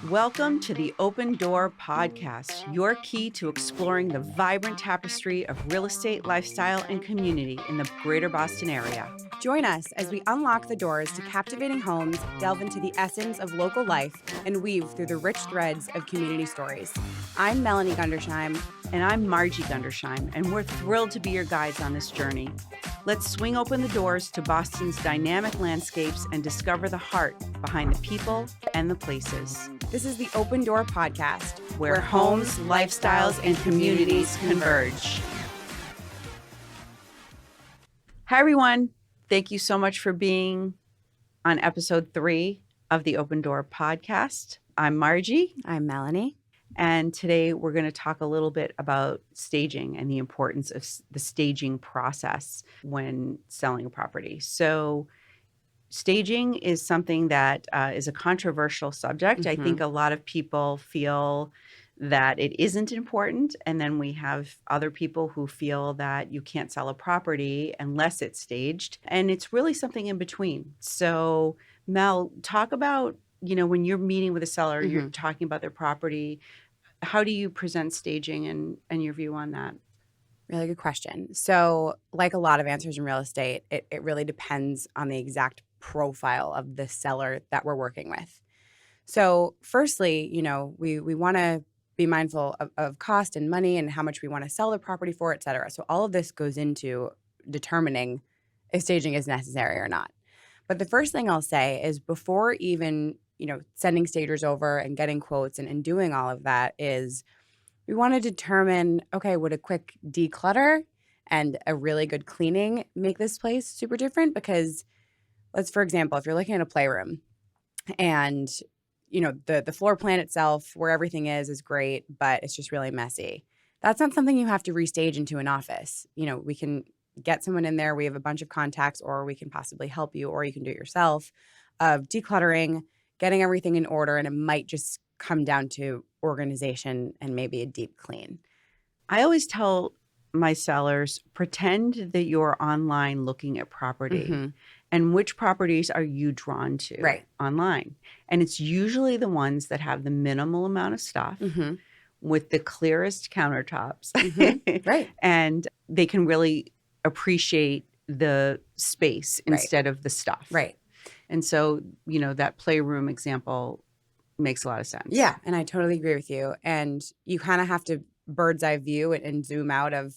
Welcome to the Open Door Podcast, your key to exploring the vibrant tapestry of real estate, lifestyle, and community in the greater Boston area. Join us as we unlock the doors to captivating homes, delve into the essence of local life, and weave through the rich threads of community stories. I'm Melanie Gundersheim. And I'm Margie Gundersheim, and we're thrilled to be your guides on this journey. Let's swing open the doors to Boston's dynamic landscapes and discover the heart behind the people and the places. This is the Open Door Podcast, where homes, lifestyles, and communities converge. Hi, everyone. Thank you so much for being on episode 3 of the Open Door Podcast. I'm Margie. I'm Melanie. And today we're going to talk a little bit about staging and the importance of the staging process when selling a property. So staging is something that is a controversial subject. I think a lot of people feel that it isn't important. And then we have other people who feel that you can't sell a property unless it's staged. And it's really something in between. So Mel, talk about, when you're meeting with a seller, you're talking about their property. How do you present staging and your view on that? Really good question. So like a lot of answers in real estate, it really depends on the exact profile of the seller that we're working with. So firstly, we want to be mindful of cost and money and how much we want to sell the property for, et cetera. So all of this goes into determining if staging is necessary or not. But the first thing I'll say is before even sending stagers over and getting quotes and doing all of that is we want to determine, okay, would a quick declutter and a really good cleaning make this place super different? Because for example, if you're looking at a playroom and, the floor plan itself, where everything is great, but it's just really messy. That's not something you have to restage into an office. We can get someone in there. We have a bunch of contacts, or we can possibly help you, or you can do it yourself, of decluttering, getting everything in order, and it might just come down to organization and maybe a deep clean. I always tell my sellers, pretend that you're online looking at property and which properties are you drawn to online. And it's usually the ones that have the minimal amount of stuff with the clearest countertops. And they can really appreciate the space instead of the stuff. And so, that playroom example makes a lot of sense. Yeah, and I totally agree with you. And you kind of have to bird's eye view and zoom out of,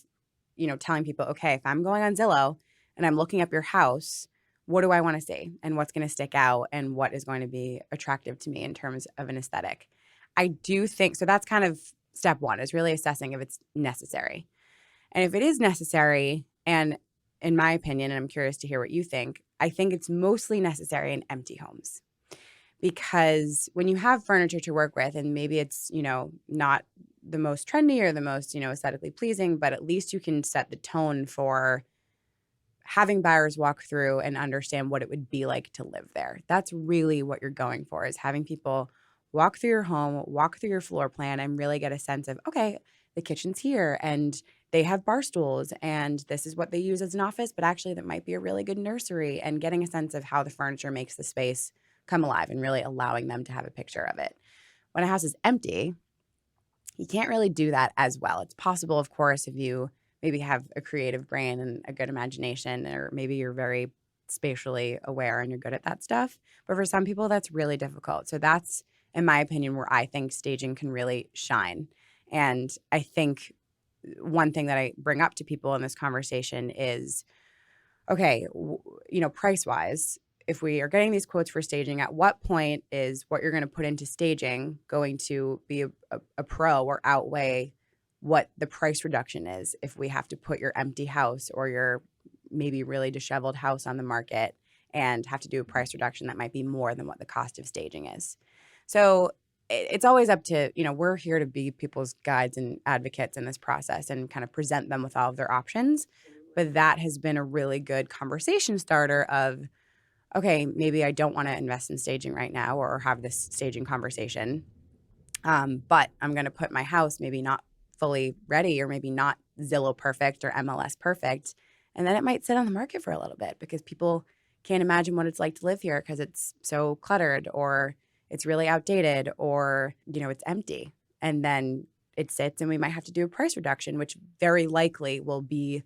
telling people, okay, if I'm going on Zillow and I'm looking up your house, what do I want to see? And what's going to stick out and what is going to be attractive to me in terms of an aesthetic? I do think, so that's kind of step one, is really assessing if it's necessary. And if it is necessary, and in my opinion, and I'm curious to hear what you think, I think it's mostly necessary in empty homes. Because when you have furniture to work with, and maybe it's, not the most trendy or the most, aesthetically pleasing, but at least you can set the tone for having buyers walk through and understand what it would be like to live there. That's really what you're going for, is having people walk through your home, walk through your floor plan, and really get a sense of, okay, the kitchen's here, and they have bar stools, and this is what they use as an office, but actually that might be a really good nursery, and getting a sense of how the furniture makes the space come alive and really allowing them to have a picture of it. When a house is empty, you can't really do that as well. It's possible, of course, if you maybe have a creative brain and a good imagination, or maybe you're very spatially aware and you're good at that stuff. But for some people, that's really difficult. So that's, in my opinion, where I think staging can really shine. And I think one thing that I bring up to people in this conversation is, okay, price-wise, if we are getting these quotes for staging, at what point is what you're going to put into staging going to be a pro or outweigh what the price reduction is if we have to put your empty house or your maybe really disheveled house on the market and have to do a price reduction that might be more than what the cost of staging is. So it's always up to, we're here to be people's guides and advocates in this process and kind of present them with all of their options. But that has been a really good conversation starter of, okay, maybe I don't want to invest in staging right now or have this staging conversation, but I'm going to put my house maybe not fully ready or maybe not Zillow perfect or MLS perfect, and then it might sit on the market for a little bit because people can't imagine what it's like to live here because it's so cluttered or it's really outdated, or, it's empty. And then it sits and we might have to do a price reduction, which very likely will be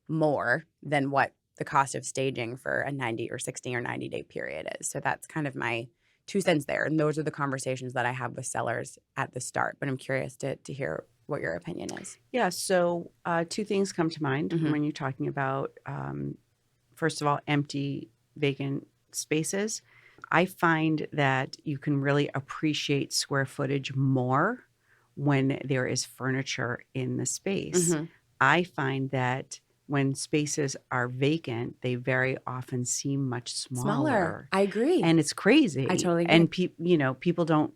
more than what the cost of staging for a 90 or 60 or 90-day period is. So that's kind of my 2 cents there. And those are the conversations that I have with sellers at the start. But I'm curious to hear what your opinion is. Yeah. So two things come to mind when you're talking about, first of all, empty, vacant spaces. I find that you can really appreciate square footage more when there is furniture in the space. I find that when spaces are vacant, they very often seem much smaller. I agree. And it's crazy. I totally agree. And people don't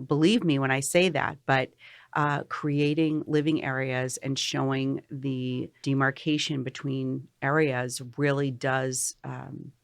believe me when I say that, but creating living areas and showing the demarcation between areas really does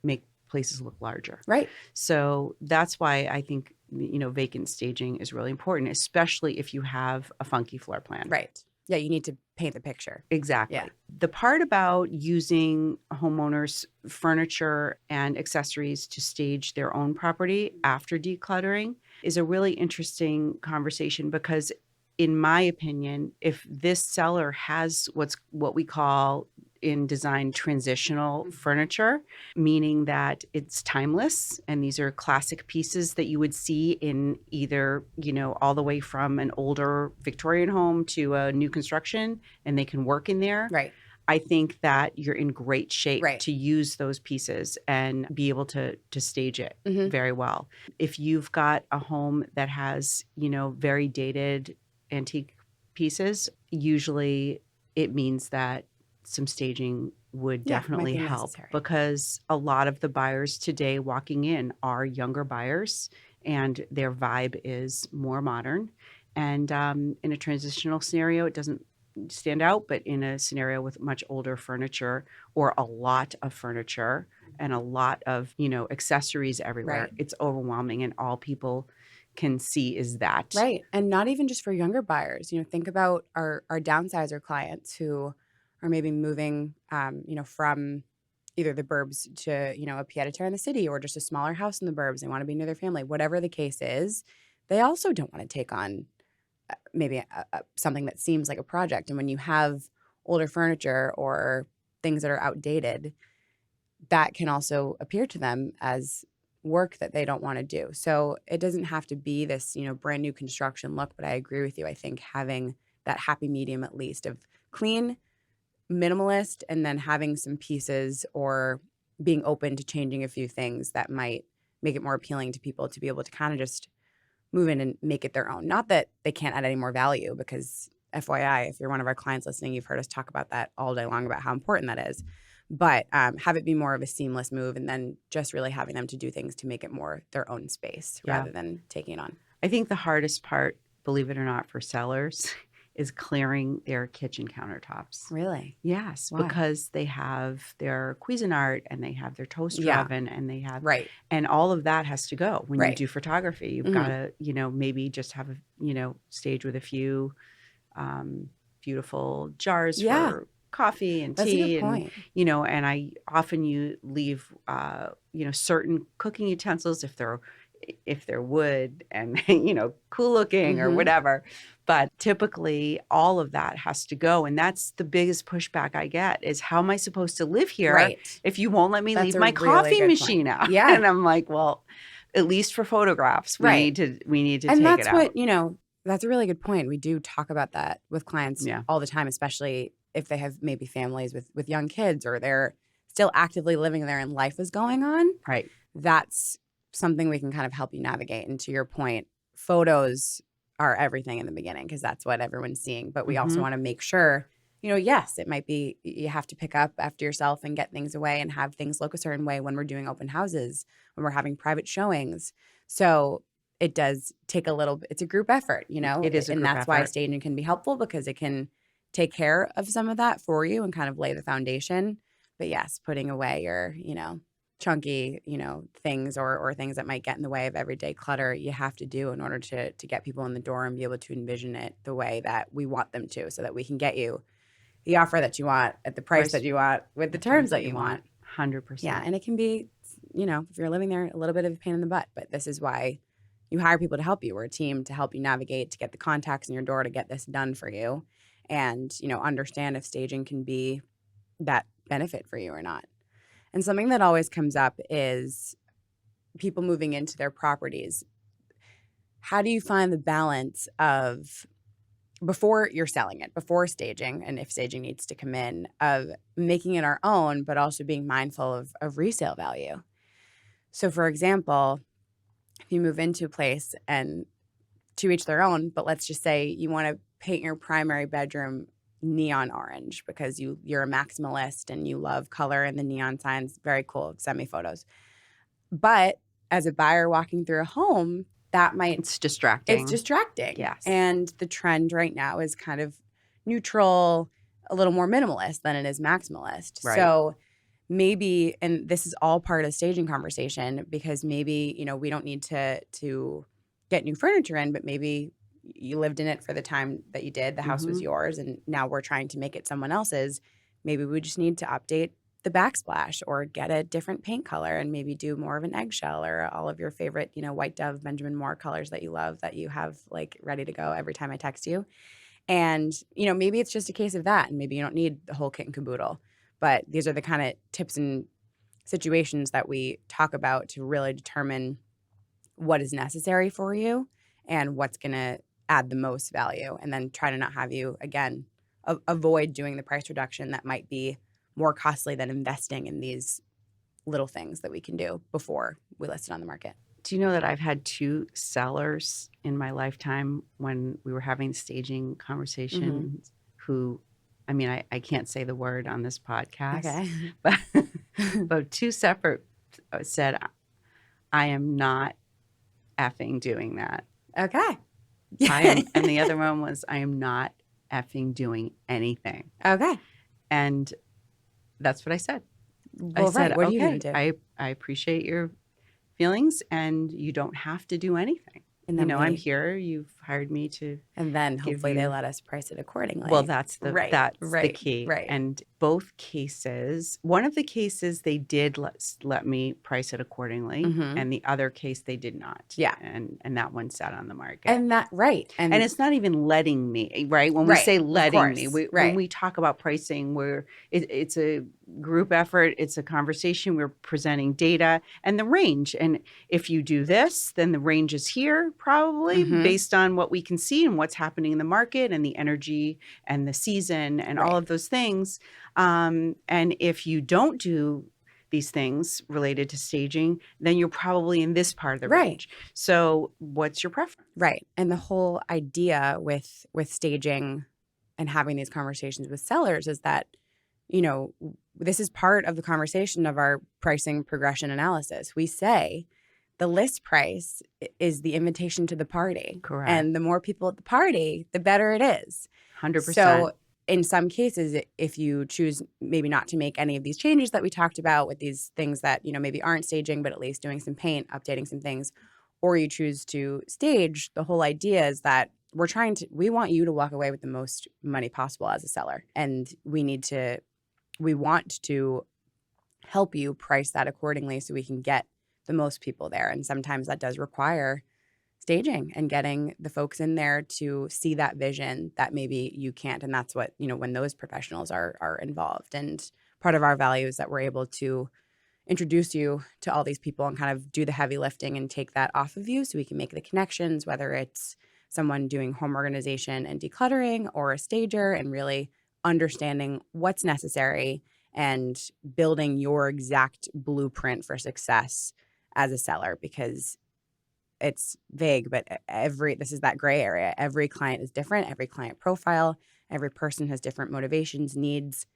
make places look larger. Right. So that's why I think, vacant staging is really important, especially if you have a funky floor plan. Right. Yeah, you need to paint the picture. Exactly. Yeah. The part about using homeowners' furniture and accessories to stage their own property after decluttering is a really interesting conversation, because in my opinion, if this seller has what we call in design transitional furniture, meaning that it's timeless, and these are classic pieces that you would see in either, all the way from an older Victorian home to a new construction, and they can work in there. Right. I think that you're in great shape Right. to use those pieces and be able to stage it very well. If you've got a home that has, very dated antique pieces, usually it means that some staging would definitely help, necessary. because a lot of the buyers today walking in are younger buyers, and their vibe is more modern. And in a transitional scenario, it doesn't stand out, but in a scenario with much older furniture or a lot of furniture and a lot of, accessories everywhere, Right. it's overwhelming, and all people can see is that. Right. And not even just for younger buyers. Think about our downsizer clients who are maybe moving, from either the burbs to, a pied-a-terre in the city, or just a smaller house in the burbs. They want to be near their family. Whatever the case is, they also don't want to take on maybe something that seems like a project. And when you have older furniture or things that are outdated, that can also appear to them as work that they don't want to do. So it doesn't have to be this, brand new construction look. But I agree with you. I think having that happy medium, at least, of clean, minimalist, and then having some pieces or being open to changing a few things that might make it more appealing to people to be able to kind of just move in and make it their own. Not that they can't add any more value, because FYI, if you're one of our clients listening, you've heard us talk about that all day long about how important that is. But have it be more of a seamless move, and then just really having them to do things to make it more their own space rather than taking it on. I think the hardest part, believe it or not, for sellers is clearing their kitchen countertops. Really? Yes, Why? because they have their Cuisinart and they have their toaster Yeah. oven, and they have Right. and all of that has to go when you Right. do photography. You've got to, maybe just have a, stage with a few beautiful jars Yeah. for coffee and That's a tea, good point. and I often leave certain cooking utensils if they're wood and cool looking or whatever. But typically all of that has to go, and that's the biggest pushback I get is, how am I supposed to live here Right. if you won't let me That's leave a my really coffee good machine point. out? Yeah. And I'm like, well, at least for photographs, we Right. need to And take that's it out. what, that's a really good point. We do talk about that with clients Yeah. all the time, especially if they have maybe families with young kids, or they're still actively living there and life is going on. Right. That's something we can kind of help you navigate. And to your point, photos are everything in the beginning, because that's what everyone's seeing. But we also want to make sure, yes, it might be you have to pick up after yourself and get things away and have things look a certain way when we're doing open houses, when we're having private showings. So it does take it's a group effort, It is a and group that's why effort. staging can be helpful, because it can take care of some of that for you and kind of lay the foundation. But yes, putting away your, chunky, things or things that might get in the way of everyday clutter, you have to do in order to get people in the door and be able to envision it the way that we want them to, so that we can get you the offer that you want at the price that you want with the terms that you want. 100%. Yeah, and it can be, if you're living there, a little bit of a pain in the butt, but this is why You hire people to help you. We're a team to help you navigate, to get the contacts in your door to get this done for you, and, understand if staging can be that benefit for you or not. And something that always comes up is people moving into their properties. How do you find the balance of, before you're selling it, before staging, and if staging needs to come in, of making it our own, but also being mindful of resale value? So, for example, if you move into a place, and to each their own, but let's just say you want to paint your primary bedroom neon orange because you're a maximalist and you love color and the neon signs. Very cool. Send me photos. But as a buyer walking through a home, It's distracting. It's distracting. Yes. And the trend right now is kind of neutral, a little more minimalist than it is maximalist. Right. So maybe, and this is all part of the staging conversation, because maybe, we don't need to get new furniture in, but maybe you lived in it for the time that you did. The house was yours, and now we're trying to make it someone else's. Maybe we just need to update the backsplash or get a different paint color and maybe do more of an eggshell or all of your favorite, White Dove, Benjamin Moore colors that you love, that you have like ready to go every time I text you. And, maybe it's just a case of that, and maybe you don't need the whole kit and caboodle. But these are the kind of tips and situations that we talk about to really determine what is necessary for you and what's going to add the most value, and then try to not have you, again, avoid doing the price reduction that might be more costly than investing in these little things that we can do before we list it on the market. Do you know that I've had 2 sellers in my lifetime when we were having staging conversations who, I can't say the word on this podcast, Okay. but 2 separate said, I am not effing doing that. Okay. And the other one was, I am not effing doing anything. Okay. And that's what I said. Well, I said, what do okay, you do? I appreciate your feelings, and you don't have to do anything. And then I'm here. You've hired me to. And then hopefully you- they let us price it accordingly. Well, that's the key. Right. And both cases, one of the cases they did let me price it accordingly, and the other case they did not. Yeah. And that one sat on the market. And that, right. And it's not even letting me, right? When we say letting me, when we talk about pricing, it's a group effort, it's a conversation, we're presenting data and the range. And if you do this, then the range is here probably based on what we can see and what's happening in the market and the energy and the season and all of those things. And if you don't do these things related to staging, then you're probably in this part of the range. So what's your preference? Right. And the whole idea with staging and having these conversations with sellers is that, this is part of the conversation of our pricing progression analysis. We say the list price is the invitation to the party. Correct. And the more people at the party, the better it is. 100%. So in some cases, if you choose maybe not to make any of these changes that we talked about with these things that, maybe aren't staging, but at least doing some paint, updating some things, or you choose to stage, the whole idea is that we want you to walk away with the most money possible as a seller. And we want to help you price that accordingly so we can get the most people there. And sometimes that does require staging and getting the folks in there to see that vision that maybe you can't. And that's what, when those professionals are involved. And part of our value is that we're able to introduce you to all these people and kind of do the heavy lifting and take that off of you so we can make the connections, whether it's someone doing home organization and decluttering or a stager, and really understanding what's necessary and building your exact blueprint for success as a seller, because it's vague, but this is that gray area. Every client is different. Every client profile, every person has different motivations, needs.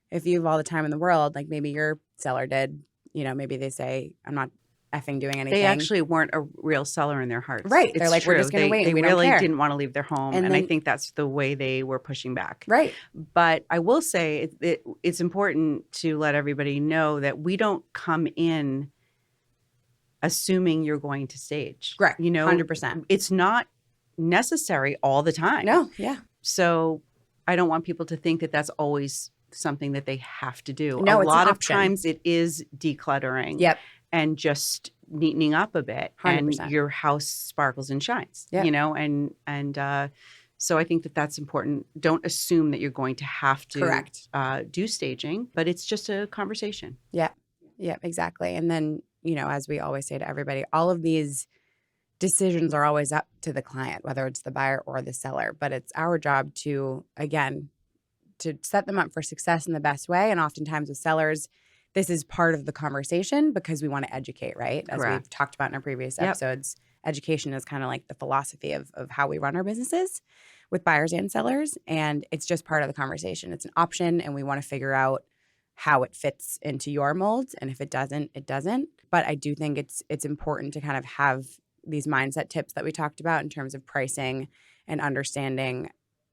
If you have all the time in the world, like maybe your seller did, maybe they say, I'm not effing doing anything. They actually weren't a real seller in their hearts. Right. It's They're like, true. we're just going to wait. They we really don't care. didn't want to leave their home. And I think that's the way they were pushing back. Right. But I will say it's important to let everybody know that we don't come in assuming you're going to stage. Correct. 100%. It's not necessary all the time. No. Yeah. So I don't want people to think that that's always something that they have to do. No, a it's lot an of option. times it is decluttering. Yep. And just neatening up a bit, and 100%. your house sparkles and shines, Yeah. so I think that that's important. Don't assume that you're going to have to Correct. do staging, but it's just a conversation. Yeah. Yeah, exactly. And then, as we always say to everybody, all of these decisions are always up to the client, whether it's the buyer or the seller. But it's our job to, again, to set them up for success in the best way. And oftentimes with sellers, this is part of the conversation because we want to educate, right? As we've Correct. talked about in our previous Yep. episodes, education is kind of like the philosophy of how we run our businesses with buyers and sellers. And it's just part of the conversation. It's an option, and we want to figure out how it fits into your molds. And if it doesn't, it doesn't. But I do think it's important to kind of have these mindset tips that we talked about in terms of pricing and understanding,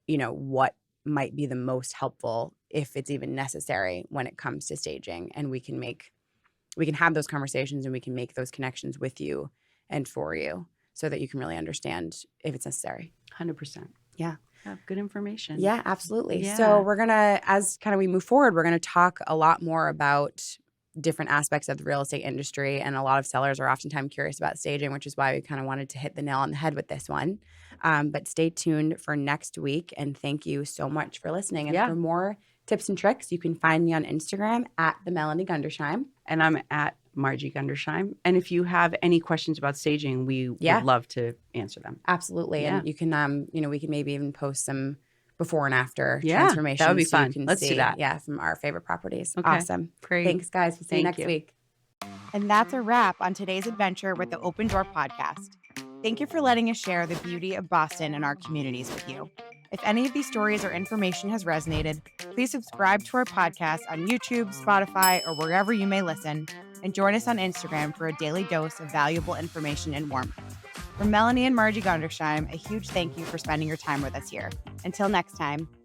what might be the most helpful, if it's even necessary, when it comes to staging. And we can have those conversations, and we can make those connections with you and for you so that you can really understand if it's necessary. 100%. Yeah. Good information. Yeah, absolutely. Yeah. So we're going to, as kind of we move forward, we're going to talk a lot more about different aspects of the real estate industry. And a lot of sellers are oftentimes curious about staging, which is why we kind of wanted to hit the nail on the head with this one. But stay tuned for next week. And thank you so much for listening. And for more tips and tricks, you can find me on Instagram at the Melanie Gundersheim. And I'm at Margie Gundersheim. And if you have any questions about staging, we would love to answer them. Absolutely. Yeah. And you can, we can maybe even post some before and after Yeah, transformations. that would be so you fun. can Let's see, do that. Yeah, from our favorite properties. Okay. Awesome. Great. Thanks, guys. We'll see you Thank next you. week. And that's a wrap on today's adventure with the Open Door podcast. Thank you for letting us share the beauty of Boston and our communities with you. If any of these stories or information has resonated, please subscribe to our podcast on YouTube, Spotify, or wherever you may listen, and join us on Instagram for a daily dose of valuable information and warmth. From Melanie and Margie Gundersheim, a huge thank you for spending your time with us here. Until next time.